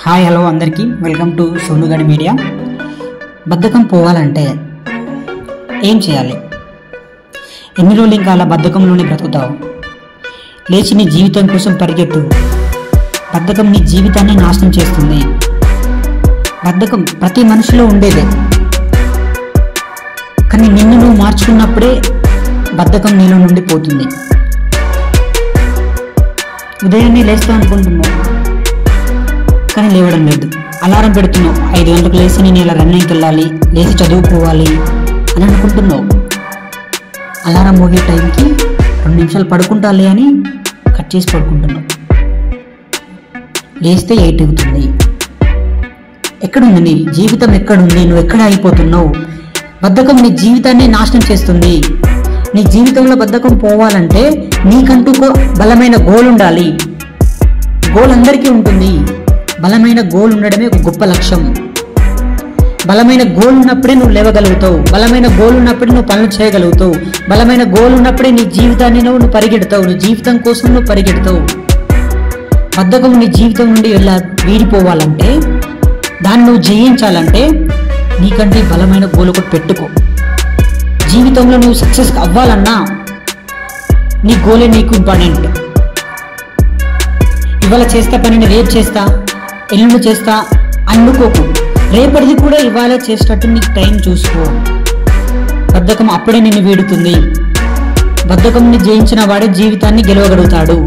Hi hello అందరికీ welcome to సోనుగడి media. బద్ధకం పోవాలంటే ఏం చేయాలి? ఎన్ని రోజులు ఇంకా అలా బద్ధకంలోనే బ్రతుకుతావు? లేచి నీ జీవితం కోసం పరిగెత్తు. బద్ధకం నీ జీవితాన్ని నాశనం చేస్తుంది. బద్ధకం ప్రతి మనిషిలో ఉండేదే, కానీ నిన్ను నువ్వు మార్చుకున్నప్పుడే బద్ధకం నీలో నుండి పోతుంది. ఉదయాన్నే లేస్తావు అనుకుంటున్నావు, కానీ లేవడం లేదు. అలారం పెడుతున్నావు, 5 గంటలకు లేచి నేను ఇలా రన్నింగ్కి వెళ్ళాలి, లేచి చదువుకోవాలి అని అనుకుంటున్నావు. అలారం మోగే టైంకి 2 నిమిషాలు పడుకుంటాలే అని కట్ చేసి పడుకుంటున్నావు. లేస్తే 8 అవుతుంది. ఎక్కడుంది నీ జీవితం? ఎక్కడుంది? నువ్వు ఎక్కడ అయిపోతున్నావు? బద్ధకం నీ జీవితాన్ని నాశనం చేస్తుంది. నీ జీవితంలో బద్ధకం పోవాలంటే నీకంటూ బలమైన గోల్ ఉండాలి. గోల్ అందరికీ ఉంటుంది. బలమైన గోల్ ఉండడమే ఒక గొప్ప లక్ష్యం. బలమైన గోల్ ఉన్నప్పుడే నువ్వు లేవగలుగుతావు. బలమైన గోల్ ఉన్నప్పుడే నువ్వు పనులు చేయగలుగుతావు. బలమైన గోల్ ఉన్నప్పుడే నీ జీవితాన్ని నువ్వు పరిగెడతావు. నీ జీవితం కోసం నువ్వు పరిగెడతావు. బద్ధకం నీ జీవితం నుండి ఎలా వీడిపోవాలంటే, దాన్ని నువ్వు జయించాలంటే నీకంటే బలమైన గోల్ ఒకటి పెట్టుకో. జీవితంలో నువ్వు సక్సెస్ అవ్వాలన్నా నీ గోలే నీకు ఇంపార్టెంట్. ఇవాళ చేస్తా పనిని రేపు చేస్తా, ఎల్లుండి చేస్తా అనుకోకు. రేపటిది కూడా ఇవాళ చేసేటట్టు నీకు టైం చూసుకో. బద్ధకం అప్పుడే నిన్ను వీడుతుంది. బద్ధకంని జయించిన వాడే జీవితాన్ని గెలవగలుగుతాడు.